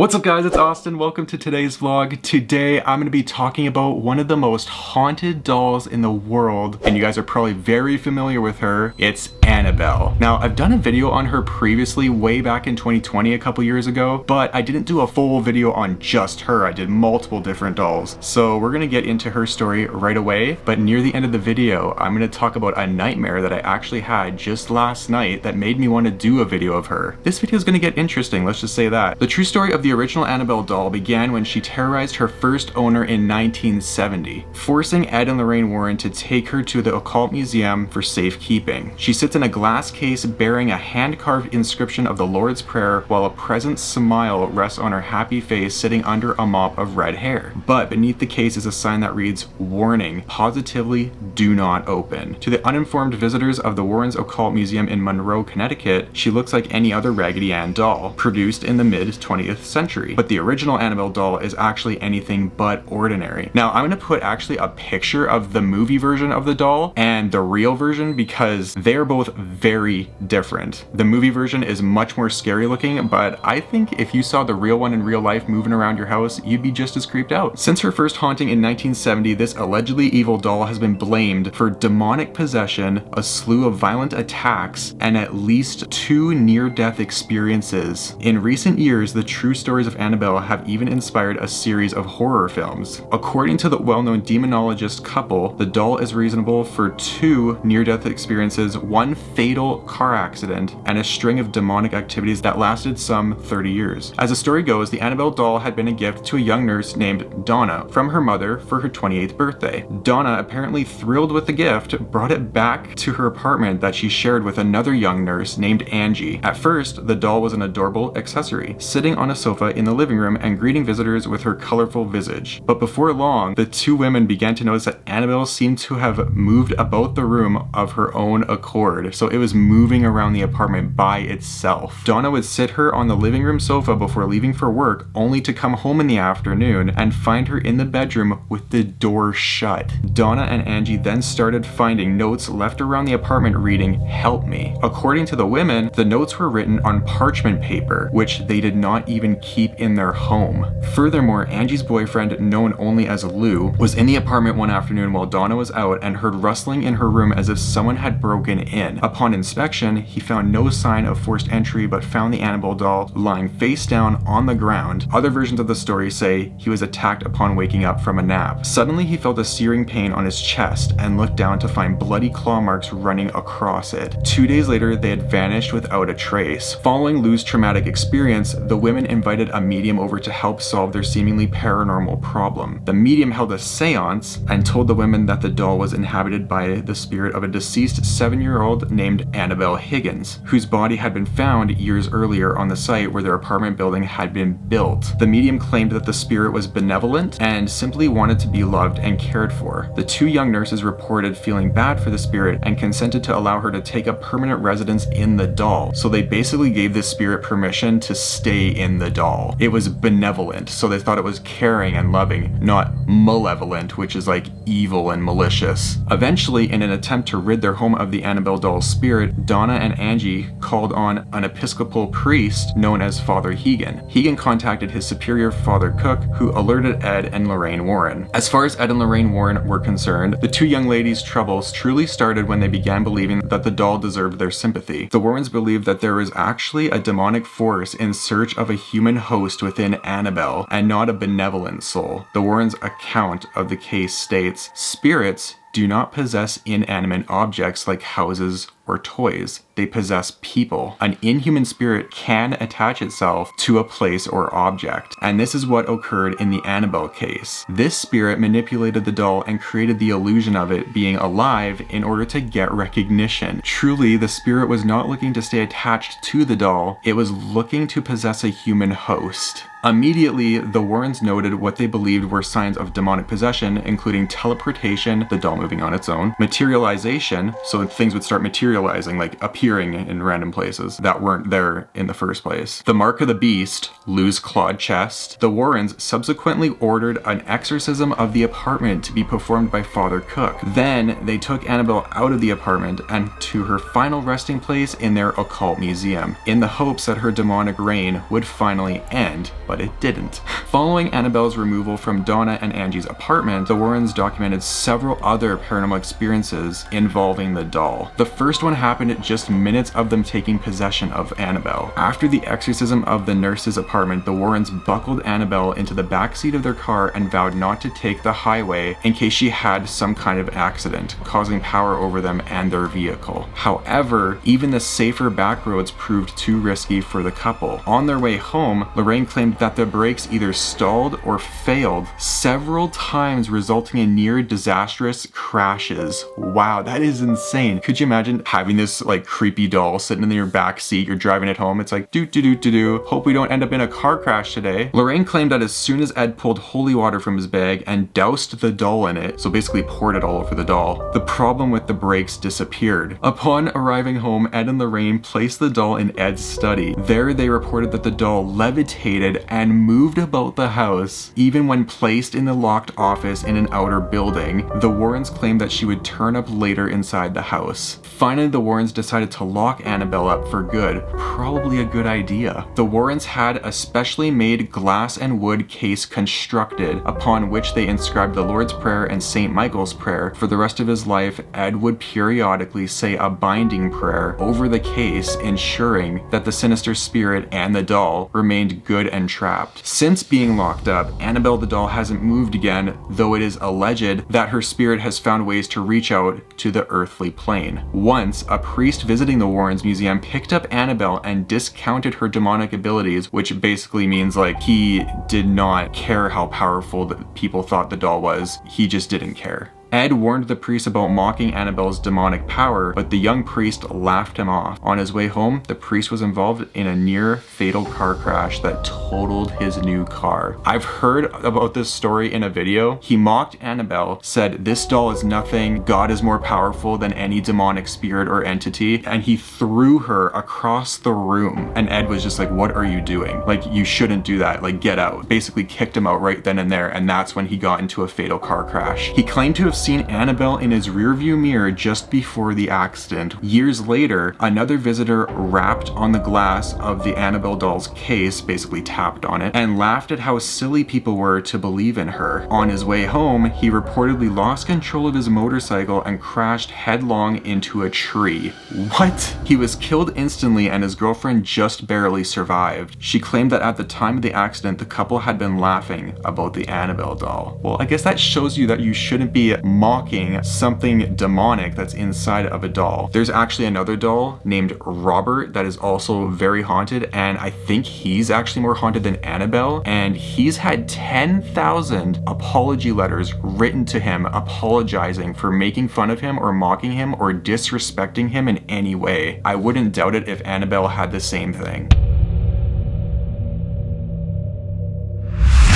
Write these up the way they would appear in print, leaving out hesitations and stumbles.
What's up guys, it's Austin. Welcome to today's vlog. Today I'm going to be talking about one of the most haunted dolls in the world, and you guys are probably very familiar with her. It's Annabelle. Now, I've done a video on her previously way back in 2020, a couple years ago, but I didn't do a full video on just her. I did multiple different dolls. So we're going to get into her story right away, but near the end of the video, I'm going to talk about a nightmare that I actually had just last night that made me want to do a video of her. This video is going to get interesting, let's just say that. The true story of the original Annabelle doll began when she terrorized her first owner in 1970, forcing Ed and Lorraine Warren to take her to the occult museum for safekeeping. She sits in a glass case bearing a hand-carved inscription of the Lord's Prayer, while a present smile rests on her happy face sitting under a mop of red hair. But beneath the case is a sign that reads, "Warning, positively do not open." To the uninformed visitors of the Warrens Occult Museum in Monroe, Connecticut, she looks like any other Raggedy Ann doll, produced in the mid-20th century. But the original Annabelle doll is actually anything but ordinary. Now, I'm going to put actually a picture of the movie version of the doll and the real version because they're both very different. The movie version is much more scary looking, but I think if you saw the real one in real life moving around your house, you'd be just as creeped out. Since her first haunting in 1970, this allegedly evil doll has been blamed for demonic possession, a slew of violent attacks, and at least 2 near-death experiences. In recent years, the true stories of Annabelle have even inspired a series of horror films. According to the well-known demonologist couple, the doll is reasonable for 2 near-death experiences, 1 fatal car accident, and a string of demonic activities that lasted some 30 years. As the story goes, the Annabelle doll had been a gift to a young nurse named Donna from her mother for her 28th birthday. Donna, apparently thrilled with the gift, brought it back to her apartment that she shared with another young nurse named Angie. At first, the doll was an adorable accessory, sitting on a sofa in the living room and greeting visitors with her colorful visage. But before long, the 2 women began to notice that Annabelle seemed to have moved about the room of her own accord, so it was moving around the apartment by itself. Donna would sit her on the living room sofa before leaving for work, only to come home in the afternoon and find her in the bedroom with the door shut. Donna and Angie then started finding notes left around the apartment reading, "Help me." According to the women, the notes were written on parchment paper, which they did not even keep in their home. Furthermore, Angie's boyfriend, known only as Lou, was in the apartment one afternoon while Donna was out and heard rustling in her room as if someone had broken in. Upon inspection, he found no sign of forced entry but found the Annabelle doll lying face down on the ground. Other versions of the story say he was attacked upon waking up from a nap. Suddenly, he felt a searing pain on his chest and looked down to find bloody claw marks running across it. 2 days later, they had vanished without a trace. Following Lou's traumatic experience, the women invited a medium over to help solve their seemingly paranormal problem. The medium held a seance and told the women that the doll was inhabited by the spirit of a deceased 7-year-old named Annabelle Higgins, whose body had been found years earlier on the site where their apartment building had been built. The medium claimed that the spirit was benevolent and simply wanted to be loved and cared for. The 2 young nurses reported feeling bad for the spirit and consented to allow her to take up permanent residence in the doll. So they basically gave the spirit permission to stay in the doll. It was benevolent, so they thought it was caring and loving, not malevolent, which is like evil and malicious. Eventually, in an attempt to rid their home of the Annabelle doll's spirit, Donna and Angie called on an Episcopal priest known as Father Hegan. Hegan contacted his superior, Father Cook, who alerted Ed and Lorraine Warren. As far as Ed and Lorraine Warren were concerned, the 2 young ladies' troubles truly started when they began believing that the doll deserved their sympathy. The Warrens believed that there was actually a demonic force in search of a human host within Annabelle, and not a benevolent soul. The Warrens' account of the case states, "Spirits do not possess inanimate objects like houses or toys. They possess people. An inhuman spirit can attach itself to a place or object." And this is what occurred in the Annabelle case. This spirit manipulated the doll and created the illusion of it being alive in order to get recognition. Truly, the spirit was not looking to stay attached to the doll. It was looking to possess a human host. Immediately, the Warrens noted what they believed were signs of demonic possession, including teleportation, the doll moving on its own, materialization, so things would start materializing materializing, like appearing in random places that weren't there in the first place. The mark of the beast, loose clawed chest. The Warrens subsequently ordered an exorcism of the apartment to be performed by Father Cook. Then they took Annabelle out of the apartment and to her final resting place in their occult museum, in the hopes that her demonic reign would finally end, but it didn't. Following Annabelle's removal from Donna and Angie's apartment, the Warrens documented several other paranormal experiences involving the doll. The first one happened just minutes of them taking possession of Annabelle. After the exorcism of the nurse's apartment, the Warrens buckled Annabelle into the backseat of their car and vowed not to take the highway in case she had some kind of accident, causing power over them and their vehicle. However, even the safer back roads proved too risky for the couple. On their way home, Lorraine claimed that the brakes either stalled or failed several times, resulting in near disastrous crashes. Wow, that is insane. Could you imagine having this like creepy doll sitting in your back seat, you're driving it home, it's like do, hope we don't end up in a car crash today. Lorraine claimed that as soon as Ed pulled holy water from his bag and doused the doll in it, so basically poured it all over the doll, the problem with the brakes disappeared. Upon arriving home, Ed and Lorraine placed the doll in Ed's study. There they reported that the doll levitated and moved about the house, even when placed in the locked office in an outer building. The Warrens claimed that she would turn up later inside the house. Finally, the Warrens decided to lock Annabelle up for good. Probably a good idea. The Warrens had a specially made glass and wood case constructed, upon which they inscribed the Lord's Prayer and St. Michael's Prayer. For the rest of his life, Ed would periodically say a binding prayer over the case, ensuring that the sinister spirit and the doll remained good and trapped. Since being locked up, Annabelle the doll hasn't moved again, though it is alleged that her spirit has found ways to reach out to the earthly plane. Once, a priest visiting the Warrens Museum picked up Annabelle and discounted her demonic abilities, which basically means like he did not care how powerful the people thought the doll was. He just didn't care. Ed warned the priest about mocking Annabelle's demonic power, but the young priest laughed him off. On his way home, the priest was involved in a near fatal car crash that totaled his new car. I've heard about this story in a video. He mocked Annabelle, said this doll is nothing, God is more powerful than any demonic spirit or entity, and he threw her across the room. And Ed was just like, what are you doing? Like, you shouldn't do that, like get out. Basically kicked him out right then and there, and that's when he got into a fatal car crash. He claimed to have seen Annabelle in his rearview mirror just before the accident. Years later, another visitor rapped on the glass of the Annabelle doll's case, basically tapped on it, and laughed at how silly people were to believe in her. On his way home, he reportedly lost control of his motorcycle and crashed headlong into a tree. What? He was killed instantly and his girlfriend just barely survived. She claimed that at the time of the accident, the couple had been laughing about the Annabelle doll. Well, I guess that shows you that you shouldn't be mocking something demonic that's inside of a doll. There's actually another doll named Robert that is also very haunted, and I think he's actually more haunted than Annabelle, and he's had 10,000 apology letters written to him apologizing for making fun of him or mocking him or disrespecting him in any way. I wouldn't doubt it if Annabelle had the same thing.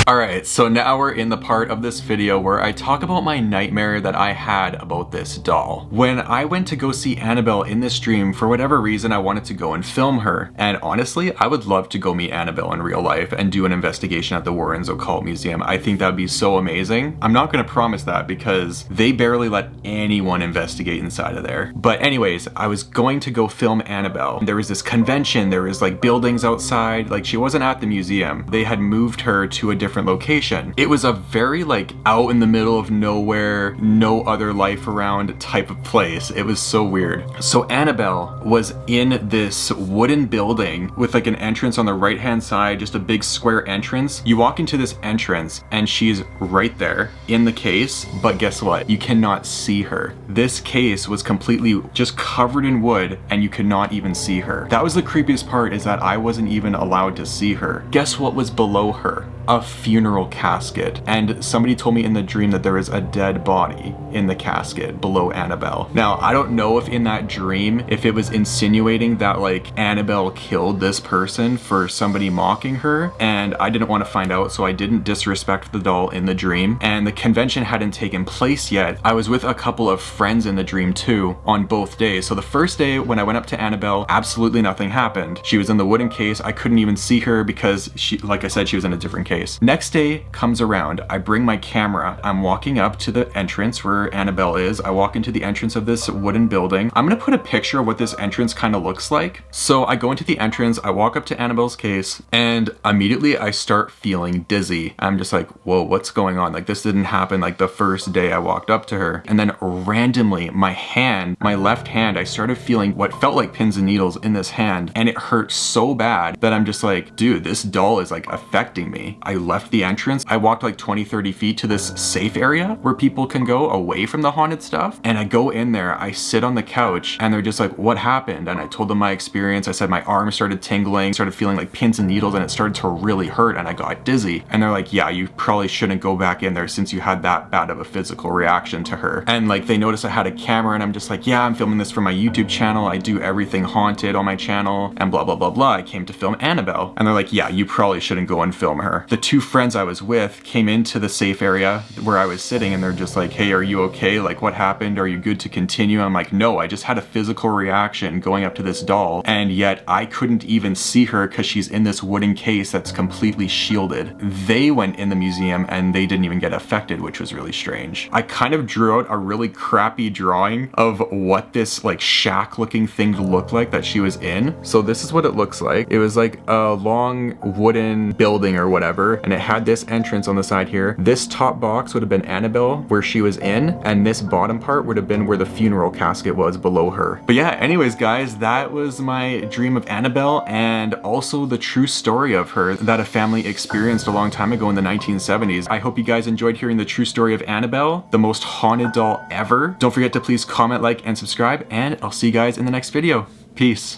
Alright, so now we're in the part of this video where I talk about my nightmare that I had about this doll. When I went to go see Annabelle in this dream, for whatever reason I wanted to go and film her. And honestly, I would love to go meet Annabelle in real life and do an investigation at the Warrens Occult Museum. I think that would be so amazing. I'm not going to promise that because they barely let anyone investigate inside of there. But anyways, I was going to go film Annabelle. There was this convention, there was like buildings outside, like she wasn't at the museum. They had moved her to a different location. It was a very like out in the middle of nowhere, no other life around type of place. It was so weird. So Annabelle was in this wooden building with like an entrance on the right hand side, just a big square entrance. You walk into this entrance and she's right there in the case, but guess what? You cannot see her. This case was completely just covered in wood and you could not even see her. That was the creepiest part, is that I wasn't even allowed to see her. Guess what was below her? a funeral casket, and somebody told me in the dream that there was a dead body in the casket below Annabelle. Now, I don't know if in that dream, if it was insinuating that like Annabelle killed this person for somebody mocking her, and I didn't want to find out, so I didn't disrespect the doll in the dream. And the convention hadn't taken place yet. I was with a couple of friends in the dream too on both days. So the first day when I went up to Annabelle, absolutely nothing happened. She was in the wooden case. I couldn't even see her because she, like I said, she was in a different case. Next day comes around. I bring my camera. I'm walking up to the entrance where Annabelle is. I walk into the entrance of this wooden building. I'm gonna put a picture of what this entrance kind of looks like. So I go into the entrance, I walk up to Annabelle's case, and immediately I start feeling dizzy. I'm just like, whoa, what's going on? Like, this didn't happen like the first day I walked up to her. And then randomly, my hand, my left hand, I started feeling what felt like pins and needles in this hand, and it hurt so bad that I'm just like, dude, this doll is like affecting me. I left the entrance. I walked like 20-30 feet to this safe area where people can go away from the haunted stuff. And I go in there, I sit on the couch, and they're just like, what happened? And I told them my experience. I said my arm started tingling, started feeling like pins and needles, and it started to really hurt, and I got dizzy. And they're like, yeah, you probably shouldn't go back in there since you had that bad of a physical reaction to her. And like, they noticed I had a camera, and I'm just like, yeah, I'm filming this for my YouTube channel. I do everything haunted on my channel, and blah, blah, blah, blah. I came to film Annabelle. And they're like, yeah, you probably shouldn't go and film her. The two friends I was with came into the safe area where I was sitting, and they're just like, hey, are you okay? Like, what happened? Are you good to continue? I'm like, no, I just had a physical reaction going up to this doll, and yet I couldn't even see her because she's in this wooden case that's completely shielded. They went in the museum and they didn't even get affected, which was really strange. I kind of drew out a really crappy drawing of what this like shack looking thing looked like that she was in. So this is what it looks like. It was like a long wooden building or whatever, and it had this entrance on the side here. This top box would have been Annabelle where she was in, and this bottom part would have been where the funeral casket was below her. But yeah, anyways guys, that was my dream of Annabelle, and also the true story of her that a family experienced a long time ago in the 1970s. I hope you guys enjoyed hearing the true story of Annabelle, the most haunted doll ever. Don't forget to please comment, like, and subscribe, and I'll see you guys in the next video. Peace.